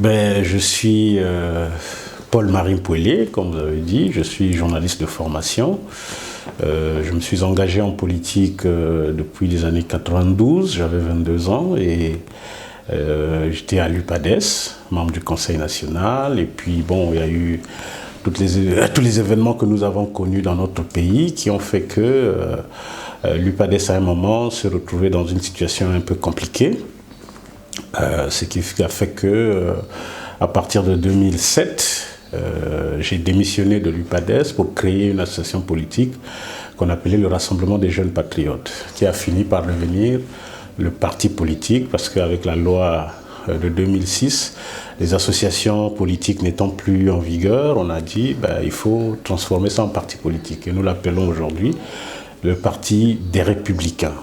Je suis Paul-Marie Pouellier, comme vous avez dit. Je suis journaliste de formation. Je me suis engagé en politique depuis les années 92. J'avais 22 ans et j'étais à l'UPADES, membre du Conseil national. Et puis, il y a eu tous les événements que nous avons connus dans notre pays qui ont fait que l'UPADES, à un moment, se retrouvait dans une situation un peu compliquée. Ce qui a fait que, à partir de 2007, j'ai démissionné de l'UPADES pour créer une association politique qu'on appelait le Rassemblement des jeunes patriotes, qui a fini par devenir le parti politique, parce qu'avec la loi de 2006, les associations politiques n'étant plus en vigueur, on a dit il faut transformer ça en parti politique. Et nous l'appelons aujourd'hui le Parti des Républicains.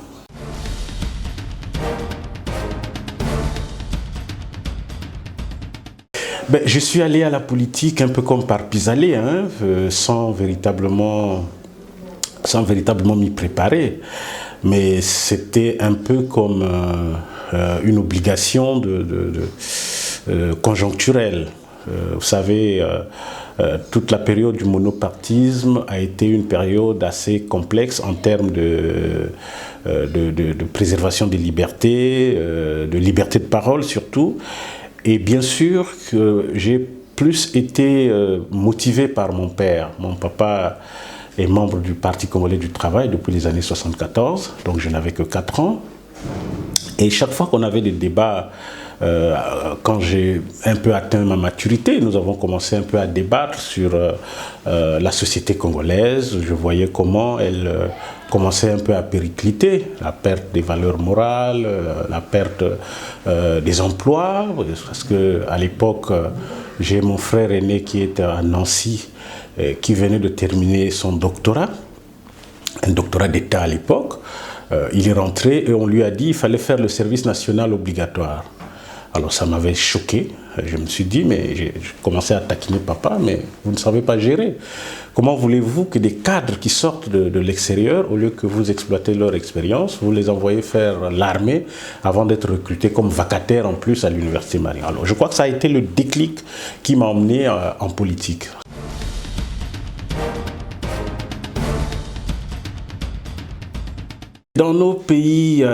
Je suis allé à la politique un peu comme par pis-aller, sans véritablement m'y préparer. Mais c'était un peu comme une obligation conjoncturelle. Vous savez, toute la période du monopartisme a été une période assez complexe en termes de préservation des libertés, de liberté de parole surtout. Et bien sûr que j'ai plus été motivé par mon père. Mon papa est membre du Parti congolais du travail depuis les années 74, donc je n'avais que 4 ans. Et chaque fois qu'on avait des débats, quand j'ai un peu atteint ma maturité, nous avons commencé un peu à débattre sur la société congolaise. Je voyais comment elle commençait un peu à péricliter, la perte des valeurs morales, la perte des emplois, parce qu'à l'époque, j'ai mon frère aîné qui était à Nancy, qui venait de terminer son doctorat, un doctorat d'État à l'époque. Il est rentré et on lui a dit qu'il fallait faire le service national obligatoire. Alors ça m'avait choqué. Je me suis dit, mais j'ai commencé à taquiner papa, mais vous ne savez pas gérer. Comment voulez-vous que des cadres qui sortent de l'extérieur, au lieu que vous exploitez leur expérience, vous les envoyez faire l'armée avant d'être recrutés comme vacataires en plus à l'université Marie. Alors je crois que ça a été le déclic qui m'a emmené en politique. Dans nos pays,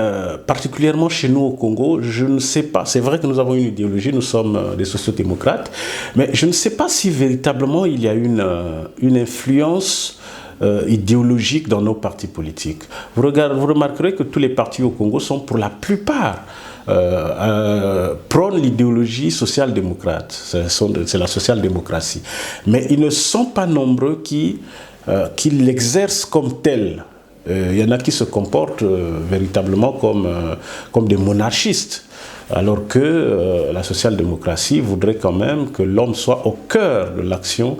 particulièrement chez nous au Congo, je ne sais pas, c'est vrai que nous avons une idéologie, nous sommes des sociodémocrates, mais je ne sais pas si véritablement il y a une influence idéologique dans nos partis politiques. Vous remarquerez que tous les partis au Congo sont pour la plupart prônent l'idéologie social-démocrate, c'est la social-démocratie. Mais ils ne sont pas nombreux qui l'exercent comme tel. Il y en a qui se comportent véritablement comme des monarchistes, alors que la social-démocratie voudrait quand même que l'homme soit au cœur de l'action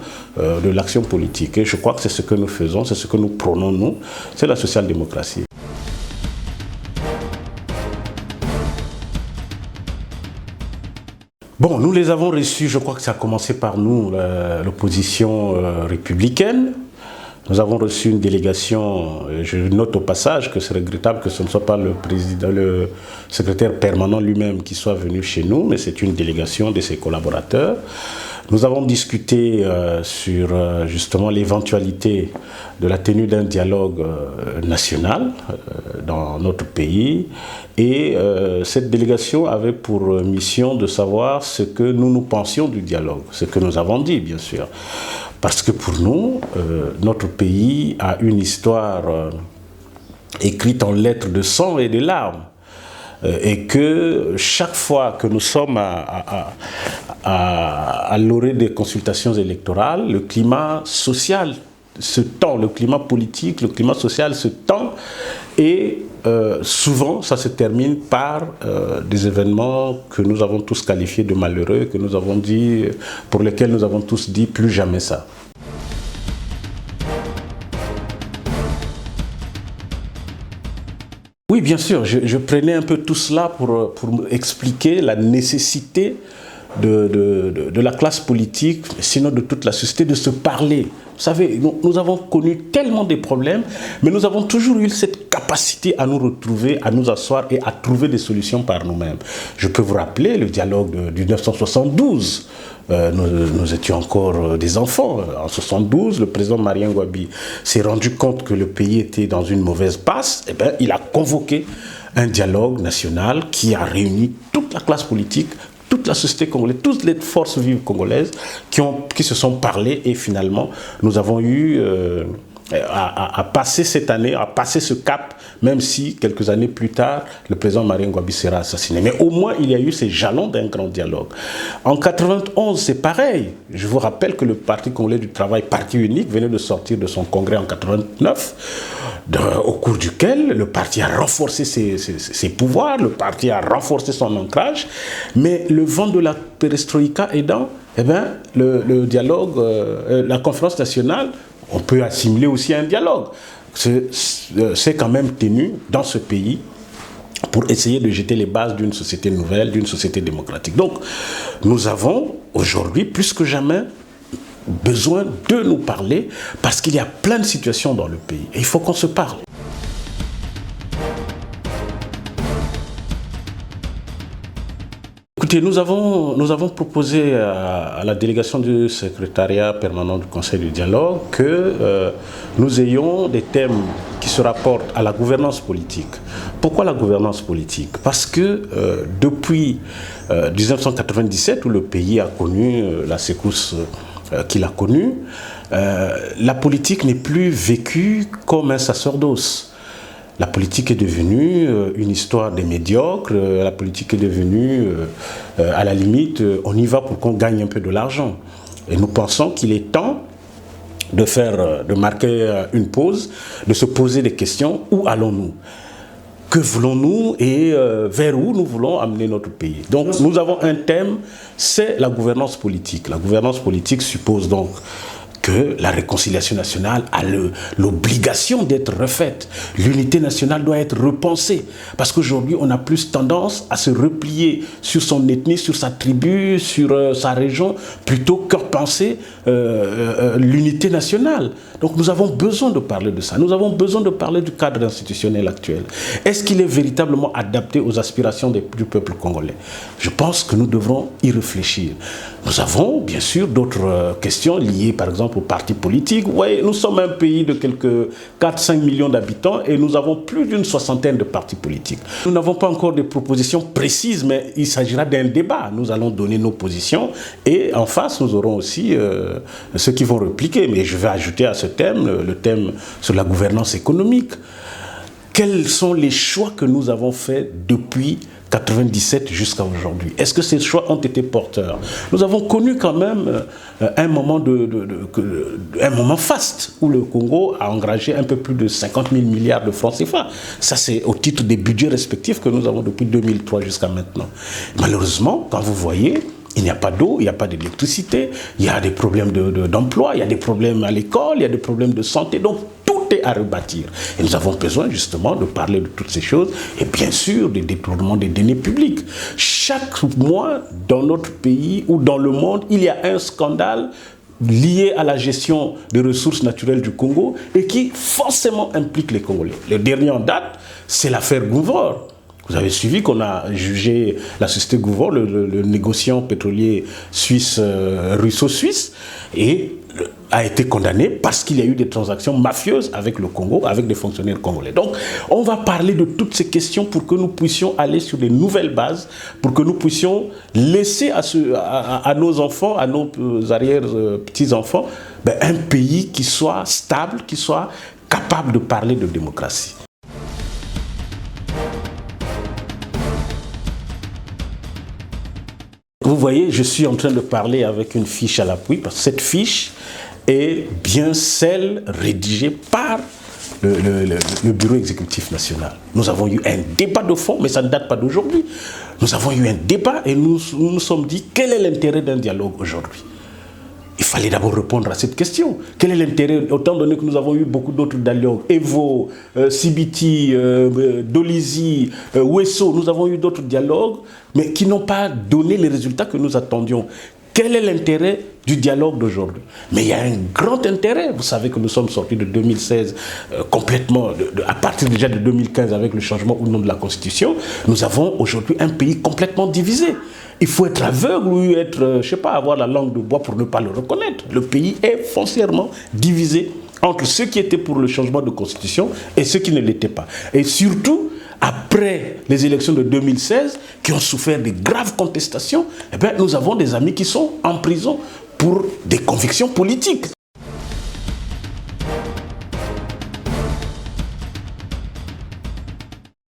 politique. Et je crois que c'est ce que nous faisons, c'est ce que nous prônons nous, c'est la social-démocratie. Nous les avons reçus, je crois que ça a commencé par nous, l'opposition républicaine. Nous avons reçu une délégation, je note au passage que c'est regrettable que ce ne soit pas le secrétaire permanent lui-même qui soit venu chez nous, mais c'est une délégation de ses collaborateurs. Nous avons discuté sur justement l'éventualité de la tenue d'un dialogue national dans notre pays et cette délégation avait pour mission de savoir ce que nous pensions du dialogue, ce que nous avons dit bien sûr. Parce que pour nous, notre pays a une histoire écrite en lettres de sang et de larmes. Et que chaque fois que nous sommes à l'orée des consultations électorales, le climat social se tend, le climat politique, le climat social se tend et souvent ça se termine par des événements que nous avons tous qualifiés de malheureux, que nous avons dit, pour lesquels nous avons tous dit plus jamais ça. Oui, bien sûr, je prenais un peu tout cela pour expliquer la nécessité de la classe politique, sinon de toute la société, de se parler. Vous savez, nous avons connu tellement de problèmes, mais nous avons toujours eu cette capacité à nous retrouver, à nous asseoir et à trouver des solutions par nous-mêmes. Je peux vous rappeler le dialogue de 1972. Nous étions encore des enfants. En 1972, le président Marien Ngouabi s'est rendu compte que le pays était dans une mauvaise passe. Eh bien, il a convoqué un dialogue national qui a réuni toute la classe politique, toute la société congolaise, toutes les forces vives congolaises qui se sont parlé, et finalement nous avons eu à passer cette année, à passer ce cap, même si quelques années plus tard le président Marien Ngouabi sera assassiné. Mais au moins il y a eu ces jalons d'un grand dialogue. En 91 c'est pareil. Je vous rappelle que le Parti congolais du travail, parti unique, venait de sortir de son congrès en 89, au cours duquel le parti a renforcé ses pouvoirs, le parti a renforcé son ancrage, mais le vent de la perestroïka aidant, eh bien, le dialogue, la conférence nationale, on peut assimiler aussi un dialogue. C'est quand même tenu dans ce pays pour essayer de jeter les bases d'une société nouvelle, d'une société démocratique. Donc, nous avons aujourd'hui, plus que jamais, besoin de nous parler parce qu'il y a plein de situations dans le pays et il faut qu'on se parle. Écoutez, nous avons proposé à la délégation du secrétariat permanent du Conseil du dialogue que nous ayons des thèmes qui se rapportent à la gouvernance politique. Pourquoi la gouvernance politique? Parce que depuis 1997, où le pays a connu la secousse qu'il a connue, la politique n'est plus vécue comme un sacerdoce. La politique est devenue une histoire des médiocres, la politique est devenue, à la limite, on y va pour qu'on gagne un peu de l'argent. Et nous pensons qu'il est temps de marquer une pause, de se poser des questions. Où allons-nous? Que voulons-nous et vers où nous voulons amener notre pays? Donc nous avons un thème, c'est la gouvernance politique. La gouvernance politique suppose donc que la réconciliation nationale a l'obligation d'être refaite. L'unité nationale doit être repensée. Parce qu'aujourd'hui, on a plus tendance à se replier sur son ethnie, sur sa tribu, sur sa région, plutôt que penser l'unité nationale. Donc nous avons besoin de parler de ça. Nous avons besoin de parler du cadre institutionnel actuel. Est-ce qu'il est véritablement adapté aux aspirations du peuple congolais? Je pense que nous devrons y réfléchir. Nous avons bien sûr d'autres questions liées par exemple aux partis politiques. Vous voyez, nous sommes un pays de quelques 4-5 millions d'habitants et nous avons plus d'une soixantaine de partis politiques. Nous n'avons pas encore de propositions précises, mais il s'agira d'un débat. Nous allons donner nos positions et en face nous aurons aussi ceux qui vont répliquer. Mais je vais ajouter à ce thème, le thème sur la gouvernance économique. Quels sont les choix que nous avons faits depuis 1997 jusqu'à aujourd'hui? Est-ce que ces choix ont été porteurs? Nous avons connu quand même un moment faste où le Congo a engagé un peu plus de 50 000 milliards de francs CFA. Ça, c'est au titre des budgets respectifs que nous avons depuis 2003 jusqu'à maintenant. Malheureusement, quand vous voyez, il n'y a pas d'eau, il n'y a pas d'électricité, il y a des problèmes d'emploi, il y a des problèmes à l'école, il y a des problèmes de santé. Donc, tout est à rebâtir. Et nous avons besoin justement de parler de toutes ces choses et bien sûr des détournements des deniers publics. Chaque mois, dans notre pays ou dans le monde, il y a un scandale lié à la gestion des ressources naturelles du Congo et qui forcément implique les Congolais. Le dernier en date, c'est l'affaire Gouvor. Vous avez suivi qu'on a jugé la société Gouvor, le négociant pétrolier suisse, russo-suisse, et a été condamné parce qu'il y a eu des transactions mafieuses avec le Congo, avec des fonctionnaires congolais. Donc, on va parler de toutes ces questions pour que nous puissions aller sur des nouvelles bases, pour que nous puissions laisser à nos enfants, à nos arrière-petits-enfants, un pays qui soit stable, qui soit capable de parler de démocratie. Vous voyez, je suis en train de parler avec une fiche à l'appui, parce que cette fiche est bien celle rédigée par le Bureau exécutif national. Nous avons eu un débat de fond, mais ça ne date pas d'aujourd'hui. Nous avons eu un débat et nous nous sommes dit quel est l'intérêt d'un dialogue aujourd'hui. il fallait d'abord répondre à cette question. Quel est l'intérêt, autant donné que nous avons eu beaucoup d'autres dialogues, Evo, CBT, Dolizy, Wesso, nous avons eu d'autres dialogues, mais qui n'ont pas donné les résultats que nous attendions. Quel est l'intérêt du dialogue d'aujourd'hui? Mais il y a un grand intérêt. Vous savez que nous sommes sortis de 2016 complètement, à partir déjà de 2015 avec le changement ou non de la Constitution, nous avons aujourd'hui un pays complètement divisé. Il faut être aveugle ou être, je sais pas, avoir la langue de bois pour ne pas le reconnaître. Le pays est foncièrement divisé entre ceux qui étaient pour le changement de Constitution et ceux qui ne l'étaient pas. Et surtout, après les élections de 2016, qui ont souffert de graves contestations, eh bien, nous avons des amis qui sont en prison pour des convictions politiques.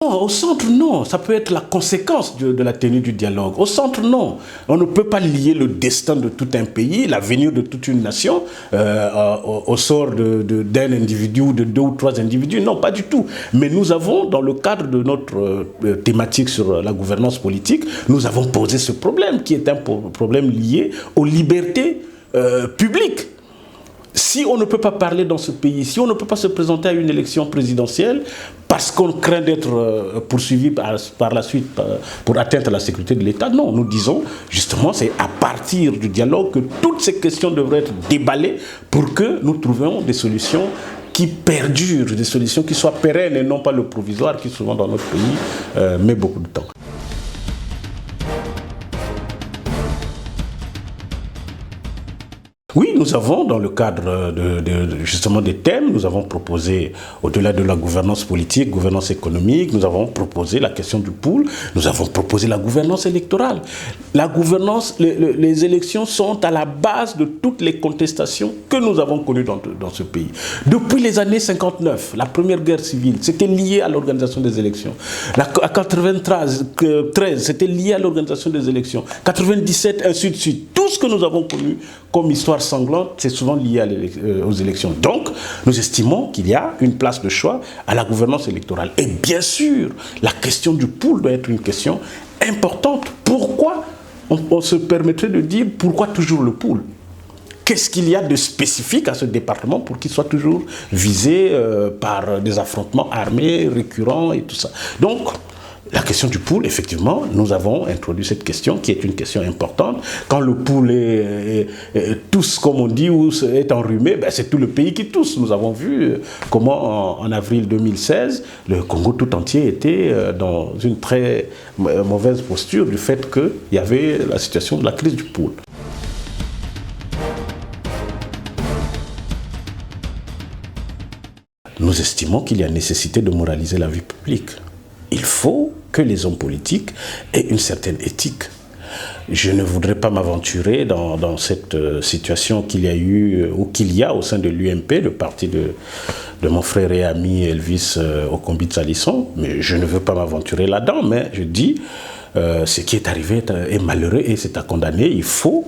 Non, au centre, non. Ça peut être la conséquence de la tenue du dialogue. Au centre, non. On ne peut pas lier le destin de tout un pays, l'avenir de toute une nation, au sort d'un individu ou de 2 ou 3 individus. Non, pas du tout. Mais nous avons, dans le cadre de notre thématique sur la gouvernance politique, nous avons posé ce problème, qui est un problème lié aux libertés publiques. Si on ne peut pas parler dans ce pays, si on ne peut pas se présenter à une élection présidentielle parce qu'on craint d'être poursuivi par la suite pour atteinte à la sécurité de l'État, non, nous disons justement c'est à partir du dialogue que toutes ces questions devraient être déballées pour que nous trouvions des solutions qui perdurent, des solutions qui soient pérennes et non pas le provisoire qui souvent dans notre pays met beaucoup de temps. Oui, nous avons, dans le cadre justement des thèmes, nous avons proposé, au-delà de la gouvernance politique, gouvernance économique, nous avons proposé la question du pool, nous avons proposé la gouvernance électorale. La gouvernance, les élections sont à la base de toutes les contestations que nous avons connues dans ce pays. Depuis les années 59, la première guerre civile, c'était lié à l'organisation des élections. À 93, c'était lié à l'organisation des élections. 97, ainsi de suite. Tout ce que nous avons connu comme histoire sanglante, c'est souvent lié aux élections. Donc, nous estimons qu'il y a une place de choix à la gouvernance électorale. Et bien sûr, la question du pool doit être une question importante. Pourquoi on se permettrait de dire pourquoi toujours le pool? Qu'est-ce qu'il y a de spécifique à ce département pour qu'il soit toujours visé par des affrontements armés récurrents et tout ça? Donc, la question du pool, effectivement, nous avons introduit cette question qui est une question importante. Quand le pool est tousse, comme on dit, ou est enrhumé, ben c'est tout le pays qui tousse. Nous avons vu comment en avril 2016, le Congo tout entier était dans une très mauvaise posture du fait qu'il y avait la situation de la crise du pool. Nous estimons qu'il y a nécessité de moraliser la vie publique. Il faut que les hommes politiques aient une certaine éthique. Je ne voudrais pas m'aventurer dans cette situation qu'il y a eu ou qu'il y a au sein de l'UMP, le parti de mon frère et ami Elvis Okombitsa-Lisson, mais je ne veux pas m'aventurer là-dedans, mais je dis ce qui est arrivé est malheureux et c'est à condamner. Il faut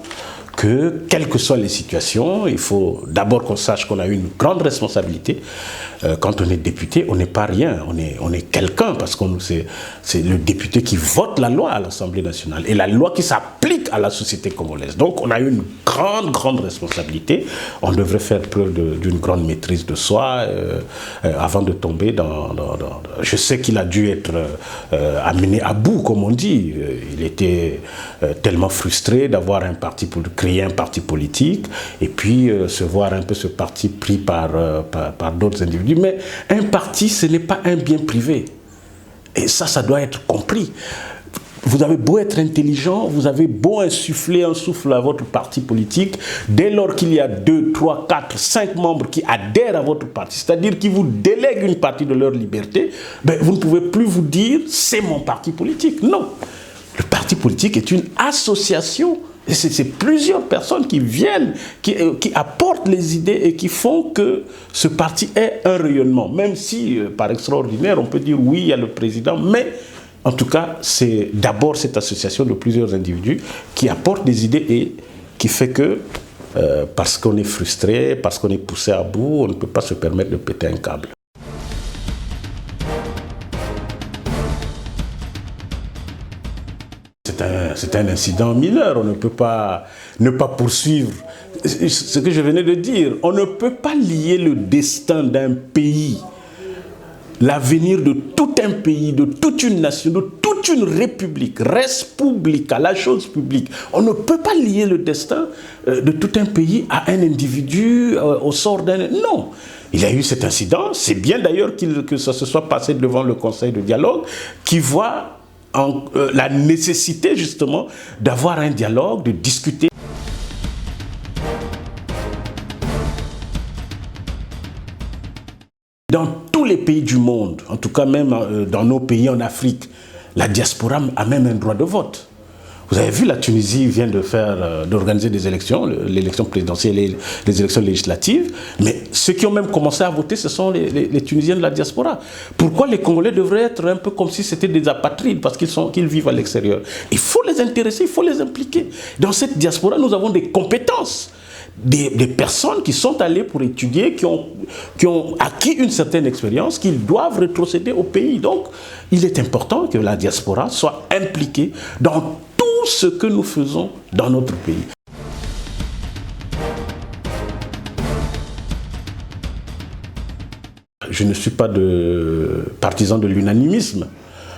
que, quelles que soient les situations, il faut d'abord qu'on sache qu'on a une grande responsabilité. Quand on est député, on n'est pas rien, on est quelqu'un, parce que c'est le député qui vote la loi à l'Assemblée nationale, et la loi qui s'applique à la société congolaise. Donc on a une grande responsabilité. On devrait faire preuve d'une grande maîtrise de soi avant de tomber dans... Je sais qu'il a dû être amené à bout, comme on dit. Il était tellement frustré d'avoir créer un parti politique, et puis se voir un peu ce parti pris par d'autres individus. Mais un parti, ce n'est pas un bien privé. Et ça doit être compris. Vous avez beau être intelligent, vous avez beau insuffler un souffle à votre parti politique, dès lors qu'il y a 2, 3, 4, 5 membres qui adhèrent à votre parti, c'est-à-dire qui vous délèguent une partie de leur liberté, ben, vous ne pouvez plus vous dire « c'est mon parti politique ». Non. Le parti politique est une association. Et c'est plusieurs personnes qui viennent, qui apportent les idées et qui font que ce parti ait un rayonnement. Même si, par extraordinaire, on peut dire oui, il y a le président, mais en tout cas, c'est d'abord cette association de plusieurs individus qui apportent des idées et qui fait que, parce qu'on est frustré, parce qu'on est poussé à bout, on ne peut pas se permettre de péter un câble. c'est un incident mineur. On ne peut pas ne pas poursuivre. Ce que je venais de dire, on ne peut pas lier le destin d'un pays, l'avenir de tout un pays, de toute une nation, de toute une république, res publica, la chose publique. On ne peut pas lier le destin de tout un pays à un individu, au sort d'un... Non. Il y a eu cet incident. C'est bien d'ailleurs que ça se soit passé devant le Conseil de dialogue qui voit la nécessité justement d'avoir un dialogue, de discuter. Dans tous les pays du monde, en tout cas même dans nos pays en Afrique, la diaspora a même un droit de vote. Vous avez vu, la Tunisie vient d'organiser des élections, l'élection présidentielle et les élections législatives, mais ceux qui ont même commencé à voter, ce sont les Tunisiens de la diaspora. Pourquoi les Congolais devraient être un peu comme si c'était des apatrides, parce qu'ils vivent à l'extérieur? Il faut les intéresser, il faut les impliquer. Dans cette diaspora, nous avons des compétences. Des personnes qui sont allées pour étudier, qui ont acquis une certaine expérience, qu'ils doivent rétrocéder au pays. Donc, il est important que la diaspora soit impliquée dans tout ce que nous faisons dans notre pays. Je ne suis pas partisan de l'unanimisme.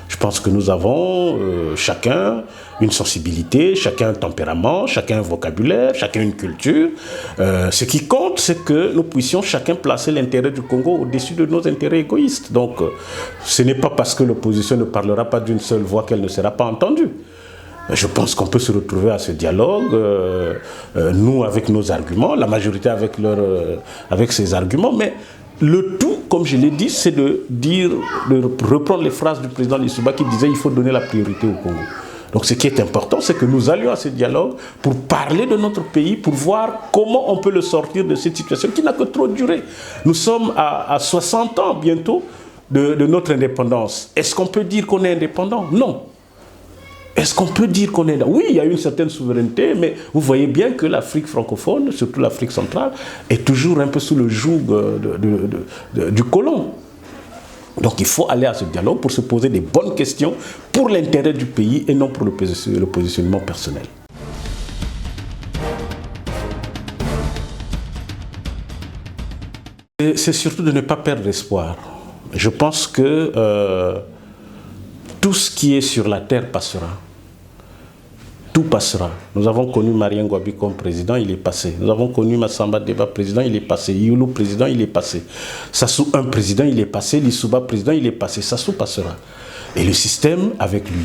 Je pense que nous avons chacun une sensibilité, chacun un tempérament, chacun un vocabulaire, chacun une culture. Ce qui compte, c'est que nous puissions chacun placer l'intérêt du Congo au-dessus de nos intérêts égoïstes. Donc, ce n'est pas parce que l'opposition ne parlera pas d'une seule voix qu'elle ne sera pas entendue. Je pense qu'on peut se retrouver à ce dialogue, nous avec nos arguments, la majorité avec ses arguments, mais le tout, comme je l'ai dit, c'est de reprendre les phrases du président Lissouba qui disait qu'il faut donner la priorité au Congo. Donc ce qui est important, c'est que nous allions à ce dialogue pour parler de notre pays, pour voir comment on peut le sortir de cette situation qui n'a que trop duré. Nous sommes à 60 ans bientôt de notre indépendance. Est-ce qu'on peut dire qu'on est indépendant? Non. Est-ce qu'on peut dire qu'on est... Oui, il y a une certaine souveraineté, mais vous voyez bien que l'Afrique francophone, surtout l'Afrique centrale, est toujours un peu sous le joug du colon. Donc il faut aller à ce dialogue pour se poser des bonnes questions pour l'intérêt du pays et non pour le positionnement personnel. C'est surtout de ne pas perdre espoir. Je pense que tout ce qui est sur la terre passera. Tout passera. Nous avons connu Marien Ngouabi comme président, il est passé. Nous avons connu Massamba Deba président, il est passé. Youlou président, il est passé. Sassou un président, il est passé. Lissouba président, il est passé. Sassou passera. Et le système avec lui.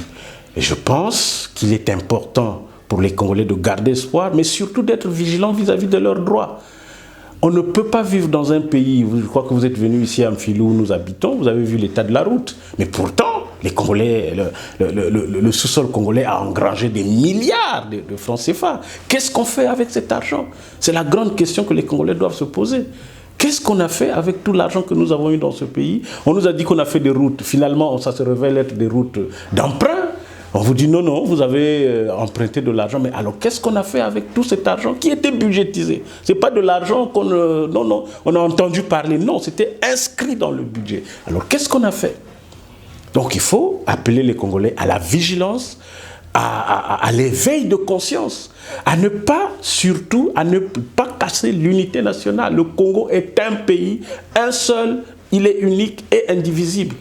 Et je pense qu'il est important pour les Congolais de garder espoir, mais surtout d'être vigilants vis-à-vis de leurs droits. On ne peut pas vivre dans un pays, je crois que vous êtes venu ici à Amphilou où nous habitons, vous avez vu l'état de la route. Mais pourtant, les Congolais, le sous-sol congolais a engrangé des milliards de francs CFA. Qu'est-ce qu'on fait avec cet argent? C'est la grande question que les Congolais doivent se poser. Qu'est-ce qu'on a fait avec tout l'argent que nous avons eu dans ce pays? On nous a dit qu'on a fait des routes. Finalement, ça se révèle être des routes d'emprunt. On vous dit non, non, vous avez emprunté de l'argent. Mais alors, qu'est-ce qu'on a fait avec tout cet argent qui était budgétisé? Ce n'est pas de l'argent qu'on... non, non, on a entendu parler. Non, c'était inscrit dans le budget. Alors, qu'est-ce qu'on a fait? Donc, il faut appeler les Congolais à la vigilance, à l'éveil de conscience, à ne pas, surtout, à ne pas casser l'unité nationale. Le Congo est un pays, un seul, il est unique et indivisible.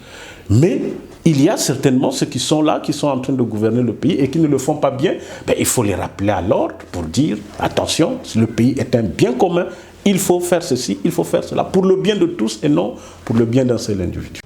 Mais il y a certainement ceux qui sont là, qui sont en train de gouverner le pays et qui ne le font pas bien. Ben, il faut les rappeler à l'ordre pour dire, attention, le pays est un bien commun, il faut faire ceci, il faut faire cela, pour le bien de tous et non pour le bien d'un seul individu.